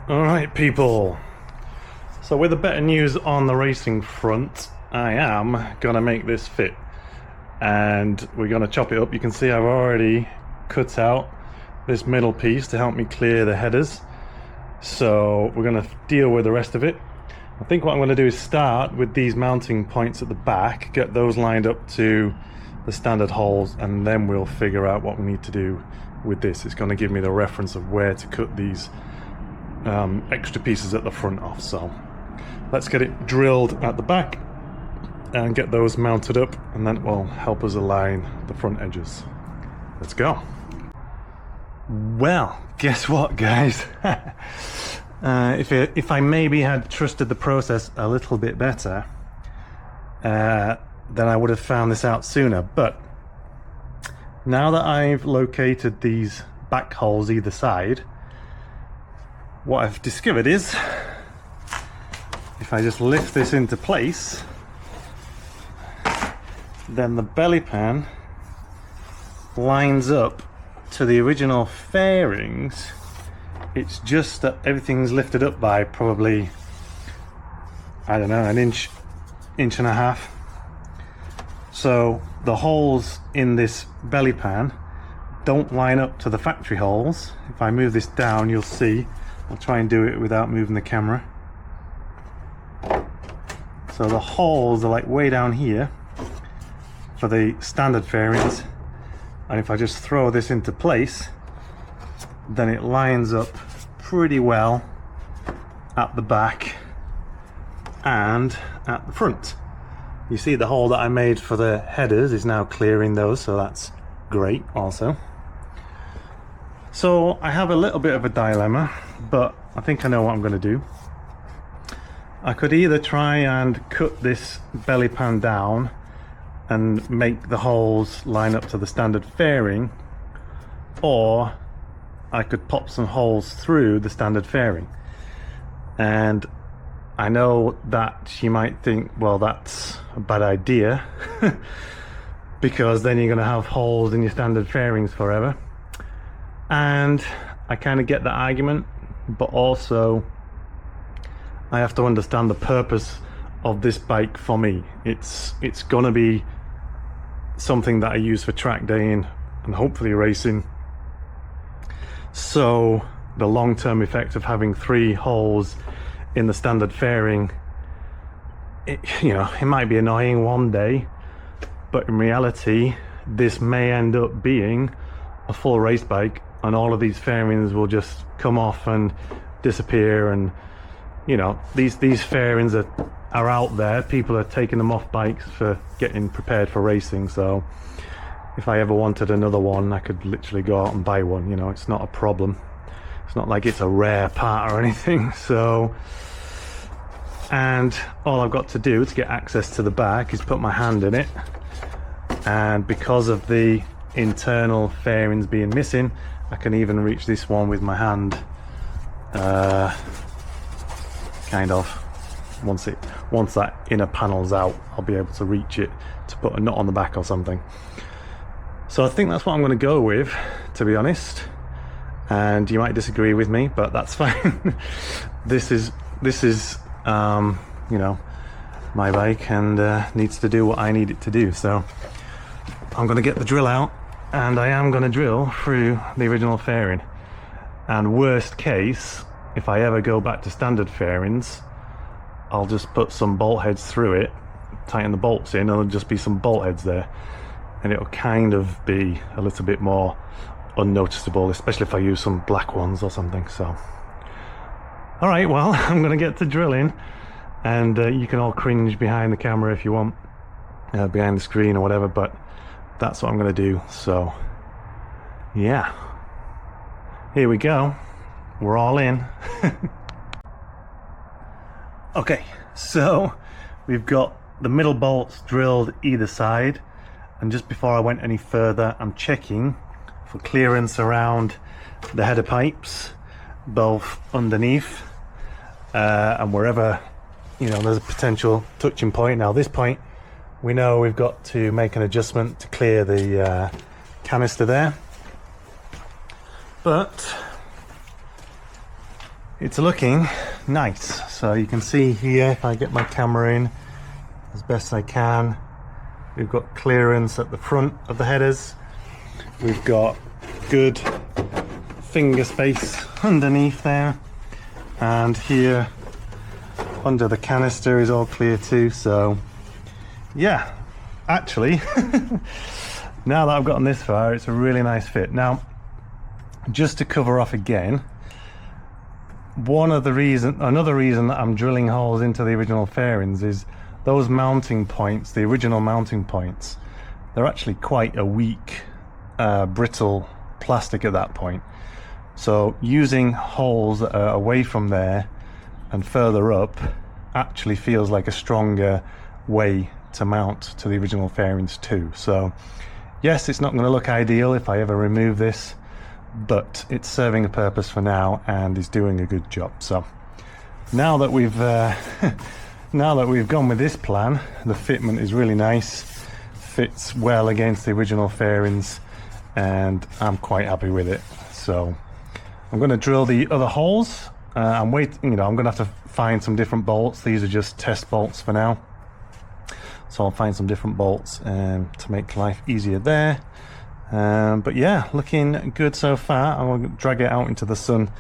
Alright people, so with the better news on the racing front, I am gonna make this fit and we're gonna chop it up. You can see I've already cut out this middle piece to help me clear the headers, so we're gonna deal with the rest of it. I think what I'm gonna do is start with these mounting points at the back, get those lined up to the standard holes, and then we'll figure out what we need to do with this. It's gonna give me the reference of where to cut these extra pieces at the front off. So let's get it drilled at the back and get those mounted up, and then it will help us align the front edges. Let's go. Well, guess what, guys? If I maybe had trusted the process a little bit better, then I would have found this out sooner. But now that I've located these back holes either side, what I've discovered is if I just lift this into place, then the belly pan lines up to the original fairings. It's just that everything's lifted up by probably, I don't know, an inch and a half. So the holes in this belly pan don't line up to the factory holes. If I move this down, you'll see. I'll try and do it without moving the camera. So the holes are like way down here for the standard fairings, and if I just throw this into place, then it lines up pretty well at the back and at the front. You see the hole that I made for the headers is now clearing those, so that's great also. So I have a little bit of a dilemma, but I think I know what I'm going to do. I could either try and cut this belly pan down and make the holes line up to the standard fairing, or I could pop some holes through the standard fairing. And I know that you might think, well, that's a bad idea because then you're going to have holes in your standard fairings forever. And I kind of get that argument, but also I have to understand the purpose of this bike for me. It's gonna be something that I use for track daying and hopefully racing. So the long-term effect of having 3 holes in the standard fairing, it might be annoying one day, but in reality this may end up being a full race bike, and all of these fairings will just come off and disappear. And these fairings are out there. People are taking them off bikes for getting prepared for racing. So if I ever wanted another one, I could literally go out and buy one. It's not a problem. It's not like it's a rare part or anything. So, and all I've got to do to get access to the back is put my hand in it, and because of the internal fairings being missing, I can even reach this one with my hand, kind of. Once that inner panel's out, I'll be able to reach it to put a nut on the back or something. So I think that's what I'm going to go with, to be honest. And you might disagree with me, but that's fine. This is my bike, and needs to do what I need it to do. So I'm going to get the drill out, and I am going to drill through the original fairing. And worst case, if I ever go back to standard fairings, I'll just put some bolt heads through it, tighten the bolts in, and there'll just be some bolt heads there, and it'll kind of be a little bit more unnoticeable, especially if I use some black ones or something. So alright, well, I'm going to get to drilling, and you can all cringe behind the camera if you want, behind the screen or whatever, but that's what I'm going to do. So yeah, here we go, we're all in. Okay, so we've got the middle bolts drilled either side, and just before I went any further, I'm checking for clearance around the header pipes, both underneath and wherever there's a potential touching point. Now this point, we know we've got to make an adjustment to clear the canister there, but it's looking nice. So you can see here, if I get my camera in as best I can, we've got clearance at the front of the headers. We've got good finger space underneath there, and here under the canister is all clear too. So yeah, actually now that I've gotten this far, it's a really nice fit. Now, just to cover off again, another reason that I'm drilling holes into the original fairings is those mounting points, the original mounting points, they're actually quite a weak, brittle plastic at that point. So using holes that are away from there and further up actually feels like a stronger way to mount to the original fairings too. So yes, it's not going to look ideal if I ever remove this, but it's serving a purpose for now and is doing a good job. So now that we've now that we've gone with this plan, the fitment is really nice, fits well against the original fairings, and I'm quite happy with it. So I'm going to drill the other holes. I'm going to have to find some different bolts. These are just test bolts for now, so I'll find some different bolts to make life easier there. But yeah, looking good so far. I will drag it out into the sun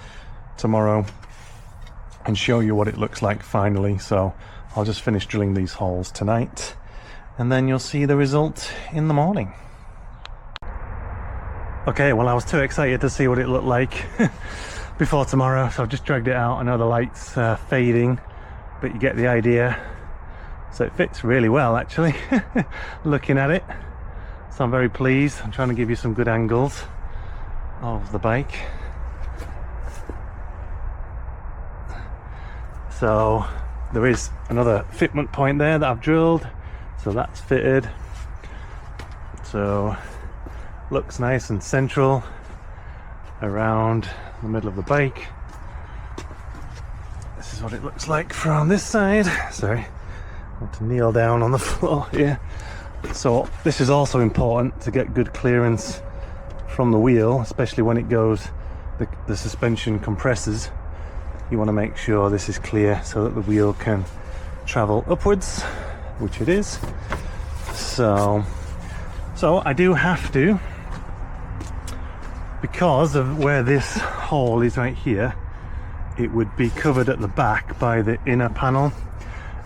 tomorrow and show you what it looks like finally. So I'll just finish drilling these holes tonight, and then you'll see the result in the morning. Okay, well, I was too excited to see what it looked like before tomorrow, so I've just dragged it out. I know the light's fading, but you get the idea. So it fits really well, actually, looking at it. So I'm very pleased. I'm trying to give you some good angles of the bike. So there is another fitment point there that I've drilled, so that's fitted. So looks nice and central around the middle of the bike. This is what it looks like from this side. Sorry, I want to kneel down on the floor here. So this is also important to get good clearance from the wheel, especially when it goes, the suspension compresses. You want to make sure this is clear so that the wheel can travel upwards, which it is. So I do have to, because of where this hole is right here, it would be covered at the back by the inner panel,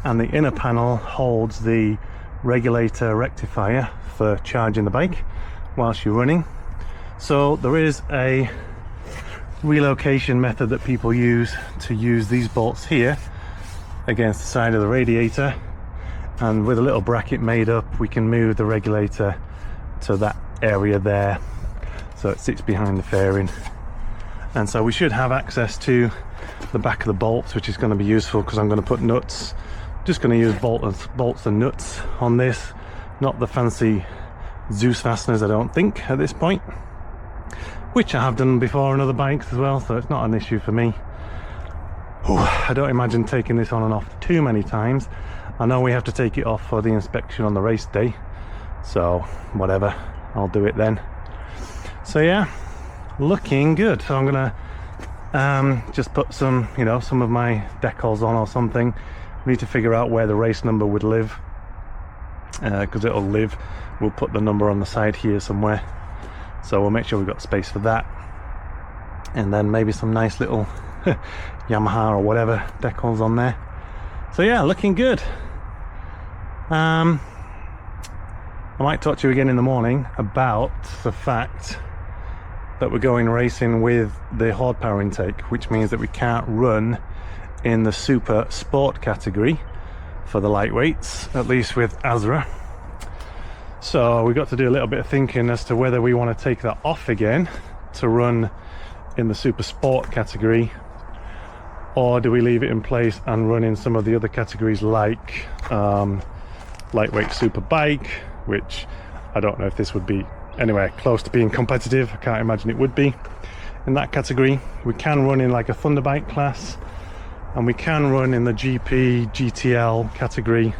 and the inner panel holds the regulator rectifier for charging the bike whilst you're running. So there is a relocation method that people use to use these bolts here against the side of the radiator, and with a little bracket made up, we can move the regulator to that area there, so it sits behind the fairing. And so we should have access to the back of the bolts, which is going to be useful because I'm going to put nuts. Just going to use bolts and nuts on this, not the fancy Zeus fasteners, I don't think, at this point, which I have done before on other bikes as well, so it's not an issue for me. I don't imagine taking this on and off too many times. I know we have to take it off for the inspection on the race day, so whatever, I'll do it then. So yeah, looking good. So I'm gonna just put some, some of my decals on or something. We need to figure out where the race number would live, because it'll live, we'll put the number on the side here somewhere, so we'll make sure we've got space for that, and then maybe some nice little Yamaha or whatever decals on there. So yeah, looking good. I might talk to you again in the morning about the fact that we're going racing with the horde power intake, which means that we can't run in the super sport category for the lightweights, at least with Azra. So we've got to do a little bit of thinking as to whether we want to take that off again to run in the super sport category, or do we leave it in place and run in some of the other categories like lightweight super bike, which I don't know if this would be anywhere close to being competitive. I can't imagine it would be in that category. We can run in like a Thunderbike class, and we can run in the GP, GTL category.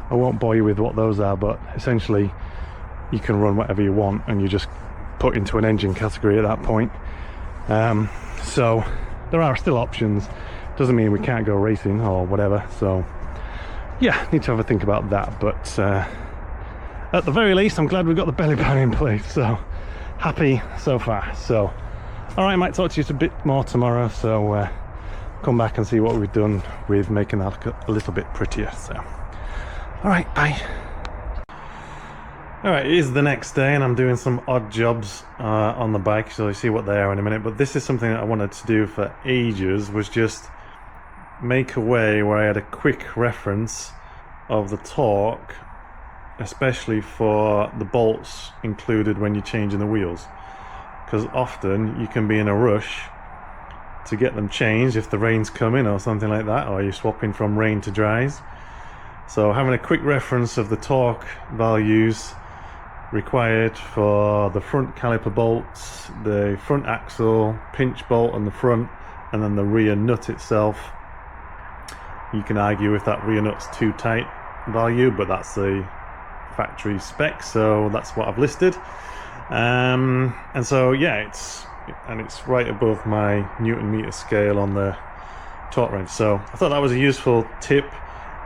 I won't bore you with what those are, but essentially you can run whatever you want and you just put into an engine category at that point. So there are still options. Doesn't mean we can't go racing or whatever. So yeah, need to have a think about that. But at the very least, I'm glad we've got the belly pan in place. So happy so far. So all right, I might talk to you a bit more tomorrow. So come back and see what we've done with making that a little bit prettier. So all right, bye. All right, it is the next day and I'm doing some odd jobs on the bike, so you'll see what they are in a minute. But this is something that I wanted to do for ages, was just make a way where I had a quick reference of the torque, especially for the bolts included when you're changing the wheels, because often you can be in a rush to get them changed if the rain's coming or something like that, or you're swapping from rain to dries. So having a quick reference of the torque values required for the front caliper bolts, the front axle pinch bolt on the front, and then the rear nut itself. You can argue if that rear nut's too tight value, but that's the factory spec, so that's what I've listed. And so yeah, it's right above my Newton meter scale on the torque wrench. So I thought that was a useful tip,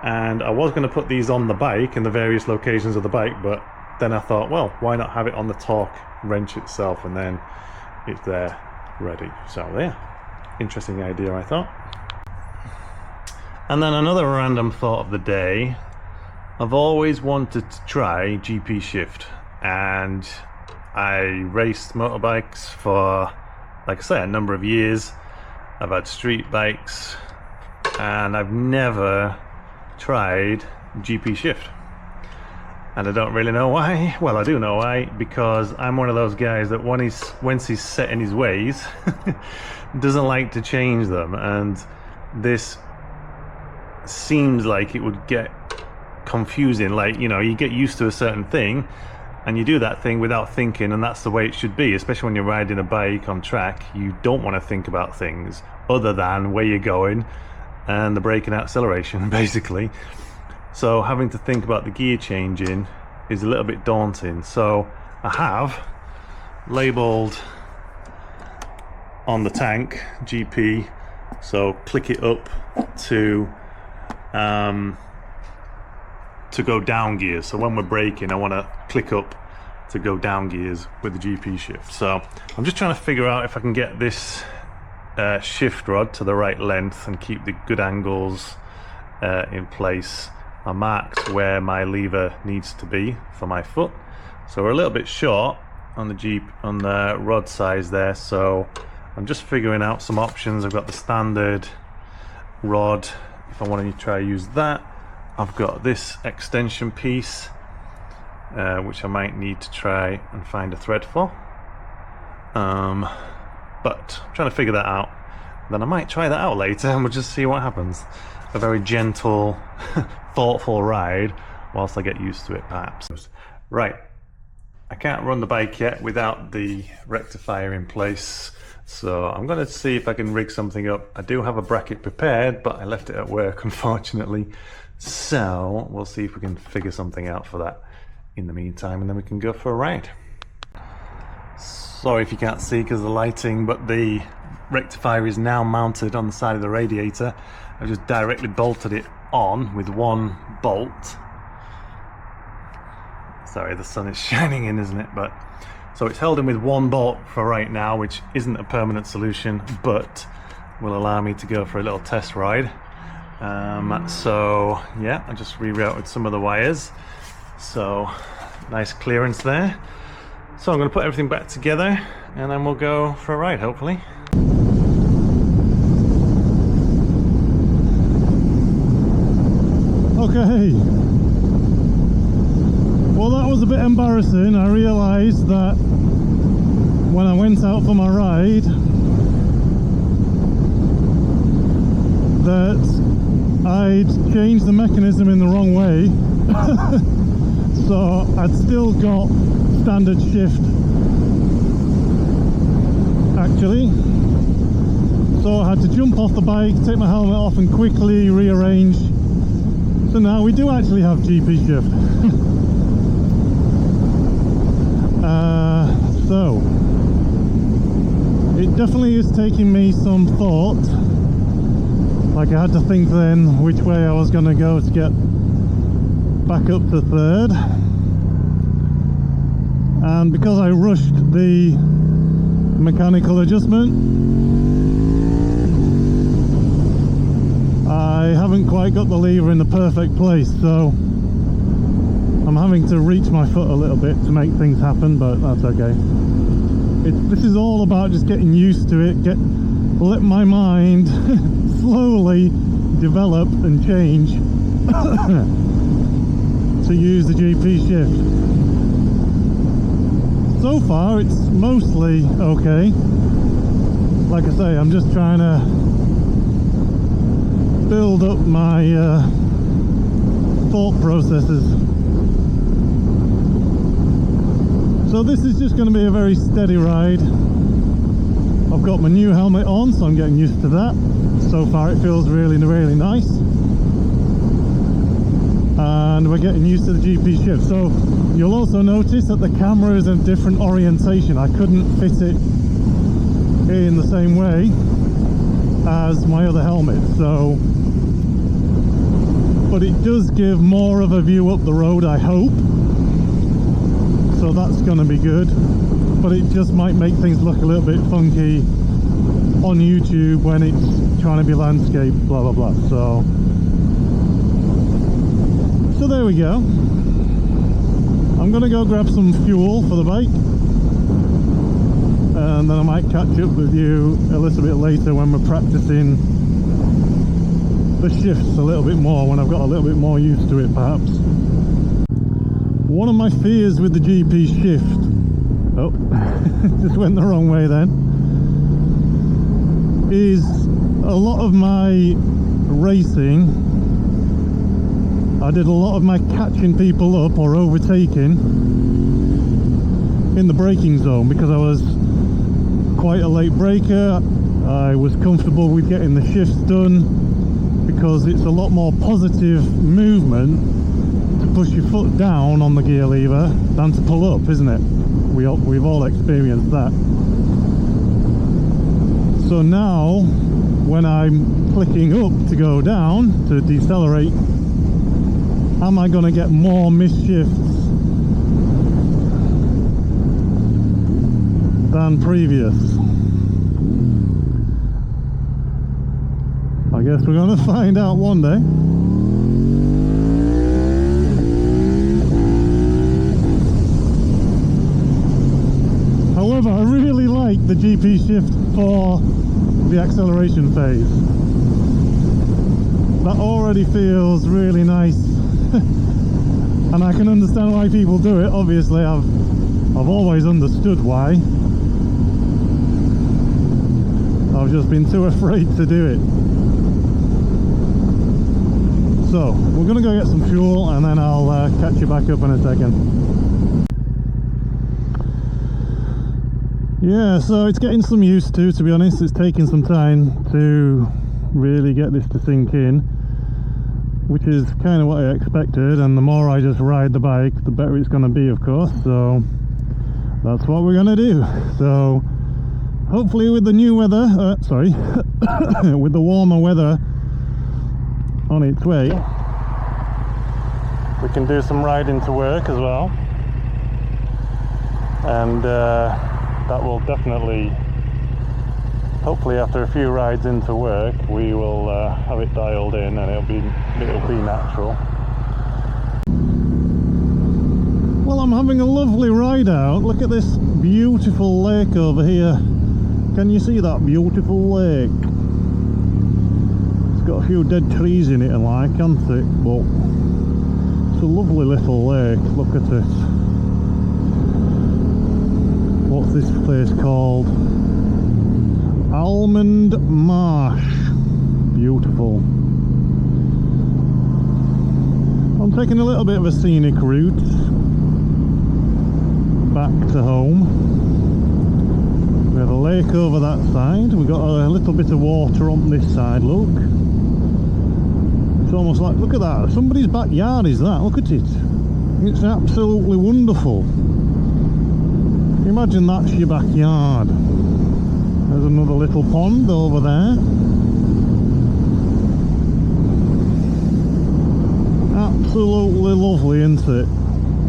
and I was going to put these on the bike in the various locations of the bike, but then I thought, well, why not have it on the torque wrench itself, and then it's there ready. So yeah, interesting idea, I thought. And then another random thought of the day, I've always wanted to try GP shift, and I raced motorbikes for, like I say, a number of years. I've had street bikes and I've never tried GP shift, and I don't really know why. Well, I do know why, because I'm one of those guys that once he's set in his ways doesn't like to change them, and this seems like it would get confusing. Like, you know, you get used to a certain thing and you do that thing without thinking, and that's the way it should be, especially when you're riding a bike on track. You don't want to think about things other than where you're going and the brake and acceleration, basically. So having to think about the gear changing is a little bit daunting. So I have labeled on the tank GP, so click it up to go down gears. So when we're braking, I want to click up to go down gears with the GP shift. So I'm just trying to figure out if I can get this shift rod to the right length and keep the good angles in place. I marked where my lever needs to be for my foot, so we're a little bit short on the rod size there. So I'm just figuring out some options. I've got the standard rod. If I want to try use that, I've got this extension piece, which I might need to try and find a thread for. But I'm trying to figure that out. Then I might try that out later and we'll just see what happens. A very gentle, thoughtful ride whilst I get used to it, perhaps. Right, I can't run the bike yet without the rectifier in place, so I'm going to see if I can rig something up. I do have a bracket prepared, but I left it at work, unfortunately. So we'll see if we can figure something out for that in the meantime, and then we can go for a ride. Sorry if you can't see because of the lighting, but the rectifier is now mounted on the side of the radiator. I've just directly bolted it on with one bolt. Sorry, the sun is shining in, isn't it? But so it's held in with one bolt for right now, which isn't a permanent solution, but will allow me to go for a little test ride. So yeah, I just rerouted some of the wires, so nice clearance there. So I'm going to put everything back together and then we'll go for a ride, hopefully. Okay, well, that was a bit embarrassing. I realised that when I went out for my ride that I'd changed the mechanism in the wrong way. So I'd still got standard shift actually, so I had to jump off the bike, take my helmet off and quickly rearrange. So now we do actually have GP shift. So it definitely is taking me some thought. Like, I had to think then which way I was going to go to get back up to third. And because I rushed the mechanical adjustment, I haven't quite got the lever in the perfect place, so I'm having to reach my foot a little bit to make things happen, but that's okay. This is all about just getting used to it, let my mind slowly develop and change to use the GP shift. So far it's mostly okay. Like I say, I'm just trying to build up my thought processes. So this is just going to be a very steady ride. I've got my new helmet on, so I'm getting used to that. So far it feels really, really nice. And we're getting used to the GP shift. So you'll also notice that the camera is a different orientation. I couldn't fit it in the same way as my other helmet. So, but it does give more of a view up the road, I hope. So that's going to be good, but it just might make things look a little bit funky on YouTube when it's trying to be landscape, blah blah blah. So there we go. I'm going to go grab some fuel for the bike, and then I might catch up with you a little bit later when we're practicing the shifts a little bit more, when I've got a little bit more used to it perhaps. One of my fears with the GP shift, oh, just went the wrong way then, is a lot of my racing, I did a lot of my catching people up or overtaking in the braking zone because I was quite a late braker. I was comfortable with getting the shifts done because it's a lot more positive movement to push your foot down on the gear lever than to pull up, isn't it? We've all experienced that. So now when I'm clicking up to go down, to decelerate, am I going to get more misshifts than previous? I guess we're going to find out one day. However, I really like the GP shift for the acceleration phase. That already feels really nice. And I can understand why people do it. Obviously, I've always understood why. I've just been too afraid to do it. So, we're going to go get some fuel and then I'll catch you back up in a second. Yeah, so it's getting some used to be honest. It's taking some time to really get this to sink in, which is kind of what I expected, and the more I just ride the bike, the better it's going to be, of course. So that's what we're going to do. So hopefully with the new weather, with the warmer weather on its way, we can do some riding to work as well, and that will definitely, hopefully after a few rides into work, we will have it dialed in and it'll be natural. Well, I'm having a lovely ride out. Look at this beautiful lake over here. Can you see that beautiful lake? It's got a few dead trees in it and like, can't it? But it's a lovely little lake. Look at it. What's this place called? Almond Marsh. Beautiful. I'm taking a little bit of a scenic route back to home. We have a lake over that side. We've got a little bit of water on this side, look. It's almost like, look at that, somebody's backyard is that, look at it. It's absolutely wonderful. Imagine that's your backyard. There's another little pond over there. Absolutely lovely, isn't it?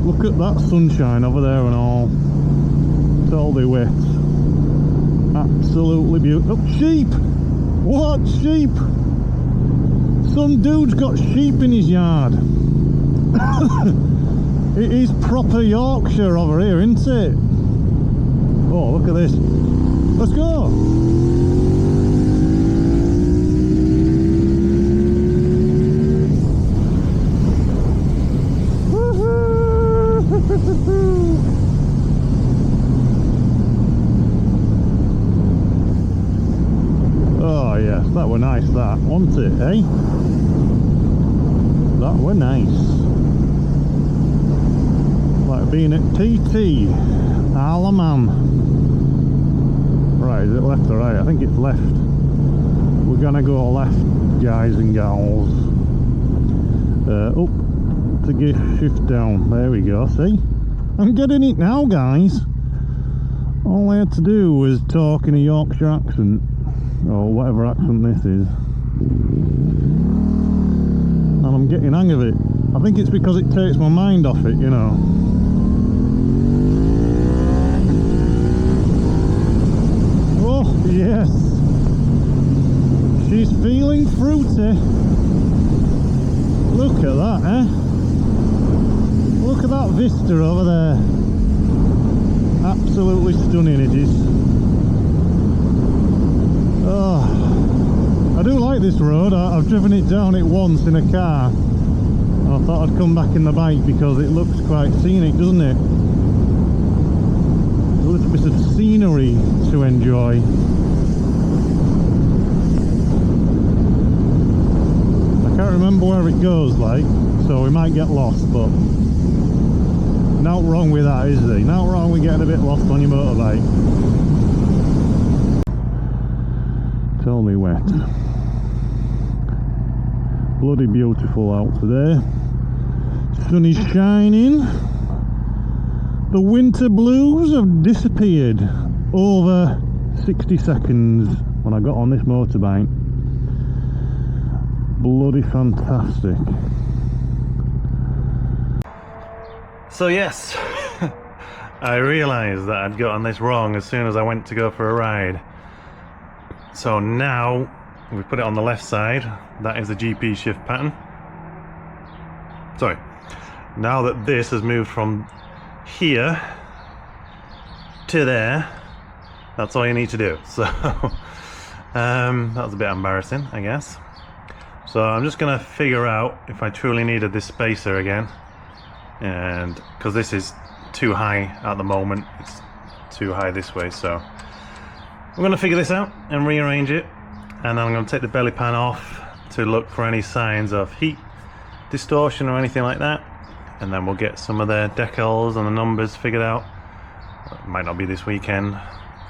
Look at that sunshine over there and all. Totally wet. Absolutely beautiful. Oh, sheep! What sheep? Some dude's got sheep in his yard. It is proper Yorkshire over here, isn't it? Oh, look at this. Let's go! Oh yes, that were nice, that, wasn't it, eh? That were nice. Like being at TT, Isle of Man. Right, is it left or right? I think it's left. We're gonna go left, guys and gals. Up to give shift down. There we go, see? I'm getting it now, guys. All I had to do was talk in a Yorkshire accent, or whatever accent this is, and I'm getting hang of it. I think it's because it takes my mind off it, you know. Oh yes, she's feeling fruity. Look at that, eh? Look at that vista over there. Absolutely stunning it is. Oh, I do like this road. I've driven it down it once in a car. I thought I'd come back in the bike because it looks quite scenic, doesn't it? A little bit of scenery to enjoy. I can't remember where it goes, like, so we might get lost, but nothing wrong with that, is there? Nothing wrong with getting a bit lost on your motorbike. Totally wet. Bloody beautiful out today. Sun is shining. The winter blues have disappeared over 60 seconds when I got on this motorbike. Bloody fantastic. So yes, I realised that I'd gotten this wrong as soon as I went to go for a ride. So now we put it on the left side. That is the GP shift pattern. Sorry. Now that this has moved from here to there, that's all you need to do. So that was a bit embarrassing, I guess. So I'm just gonna figure out if I truly needed this spacer again, and because this is too high at the moment, it's too high this way, so I'm going to figure this out and rearrange it, and then I'm going to take the belly pan off to look for any signs of heat distortion or anything like that, and then we'll get some of the decals and the numbers figured out. It might not be this weekend,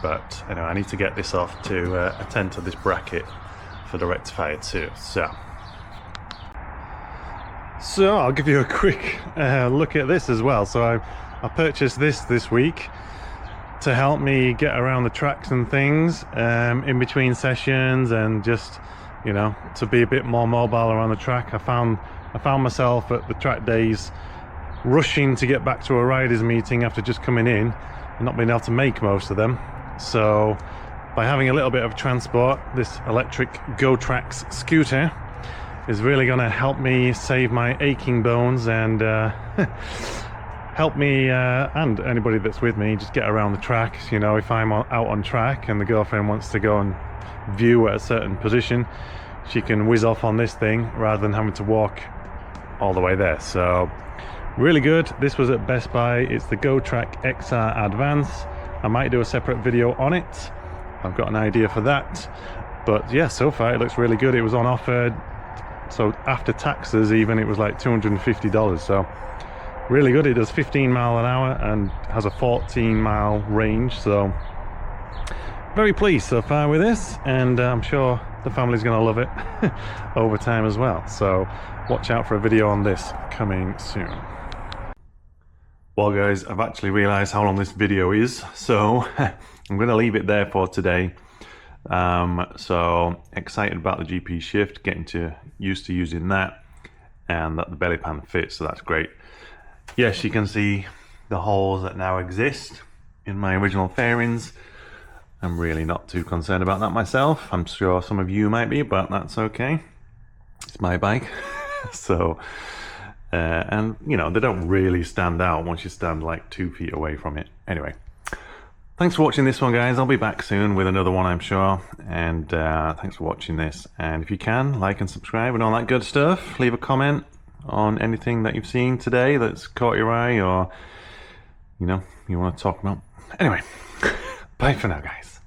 but anyway, I need to get this off to attend to this bracket for the rectifier too. So I'll give you a quick look at this as well. So I purchased this week to help me get around the tracks and things in between sessions, and just, you know, to be a bit more mobile around the track. I found myself at the track days rushing to get back to a riders meeting after just coming in and not being able to make most of them. So by having a little bit of transport, this electric GoTrax scooter is really going to help me save my aching bones and help me and anybody that's with me just get around the track. You know, if I'm out on track and the girlfriend wants to go and view at a certain position, she can whiz off on this thing rather than having to walk all the way there. So really good. This was at Best Buy. It's the GoTrack XR Advance. I might do a separate video on it. I've got an idea for that, but yeah, so far it looks really good. It was on offer, so after taxes even, it was like $250, so really good. It does 15 mile an hour and has a 14 mile range, so very pleased so far with this, and I'm sure the family's going to love it over time as well. So watch out for a video on this coming soon. Well guys, I've actually realized how long this video is, so I'm going to leave it there for today. So excited about the GP shift, getting used to using that, and that the belly pan fits, so that's great. Yes, you can see the holes that now exist in my original fairings. I'm really not too concerned about that myself. I'm sure some of you might be, but that's okay. It's my bike. So, and you know, they don't really stand out once you stand like 2 feet away from it. Anyway, thanks for watching this one, guys. I'll be back soon with another one, I'm sure. And thanks for watching this. And if you can, like and subscribe and all that good stuff. Leave a comment on anything that you've seen today that's caught your eye, or you know, you want to talk about. Anyway, bye for now, guys.